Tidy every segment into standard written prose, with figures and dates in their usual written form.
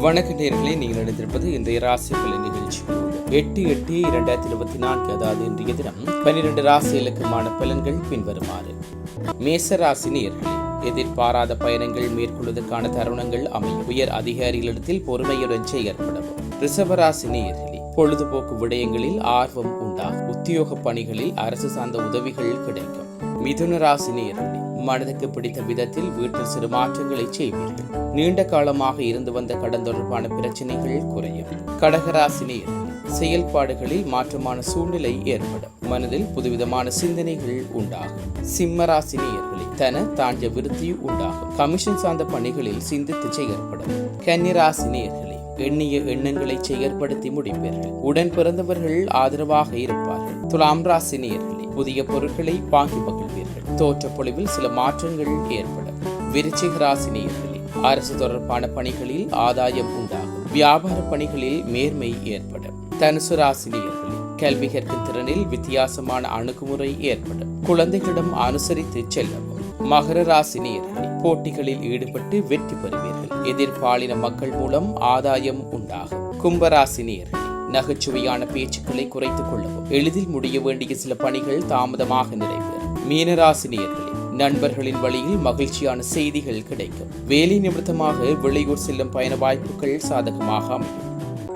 வணக்க நேயர்களே, நீங்கள் இணைந்திருப்பது இன்றைய ராசி பலன் நிகழ்ச்சியோடு 8/8/2024, அதாவது இன்றைய தினம் 12 ராசிகளுக்குமான பலன்கள் பின்வருமாறு. மேச ராசி நேயர்களே, எதிர்பாராத பயணங்கள் மேற்கொள்வதற்கான தருணங்கள் அமையும். உயர் அதிகாரிகளிடத்தில் பொறுமையுடன் செயற்படவும். ரிஷபராசி நேயர்களே, பொழுதுபோக்கு விடயங்களில் ஆர்வம் உண்டாகும். உத்தியோக பணிகளில் அரசு சார்ந்த உதவிகள் கிடைக்கும். மிதுன ராசி நேயர்களே, மனதுக்கு பிடித்த விதத்தில் வீட்டில் சிறு மாற்றங்களை செய்வீர்கள். நீண்ட காலமாக இருந்து வந்த கடன் தொடர்பான பிரச்சனைகள் குறையும். கடகராசி நேயர்களே, செயல்பாடுகளில் மாற்றமான சூழ்நிலை ஏற்படும். மனதில் புதுவிதமான சிந்தனைகள் உண்டாகும். சிம்மராசி நேயர்களே, தன தாண்ட விருத்தி உண்டாகும். கமிஷன் சார்ந்த பணிகளில் சிந்தித்து செயற்படும். கன்னிராசி நேயர்களே, எண்ணிய எண்ணங்களை செயற்படுத்தி முடிப்பீர்கள். உடன் பிறந்தவர்கள் ஆதரவாக இருப்பார்கள். துலாம் ராசி நேயர்களே, புதிய பொருட்களை வாங்கி மகிழ்வீர்கள். தோற்ற பொழிவில் சில மாற்றங்கள் ஏற்படும். விருச்சிக ராசி நேயர்களே, அரசு தொடர்பான பணிகளில் ஆதாயம் உண்டாகும். வியாபார பணிகளில் மேன்மை ஏற்படும். தனுசு ராசி நேயர்களே, கல்வி கற்கும் திறனில் வித்தியாசமான அணுகுமுறை ஏற்படும். குழந்தைகளிடம் அனுசரித்து செல்லவும். மகர ராசி நேயர்களே, போட்டிகளில் ஈடுபட்டு வெற்றி பெறுவீர்கள். எதிர்பாலின மக்கள் மூலம் ஆதாயம் உண்டாகும். கும்பராசி நேயர்களே, நகைச்சுவையான பேச்சுக்களை குறைத்துக் கொள்ளவும். எளிதில் முடிய வேண்டிய சில பணிகள் தாமதமாக நிறைவேறும். மீனராசி நேயர்களே, நண்பர்களின் வழியில் மகிழ்ச்சியான செய்திகள் கிடைக்கும். வேலை நிமித்தமாக வெளியூர் செல்லும் பயண வாய்ப்புகள் சாதகமாக அமையும்.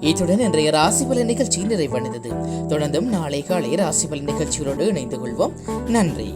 இத்துடன் இன்றைய ராசி பலன் நிகழ்ச்சி நிறைவடைந்தது. தொடர்ந்தும் நாளை காலை ராசி பலன் நிகழ்ச்சிகளோடு இணைந்து கொள்வோம். நன்றி.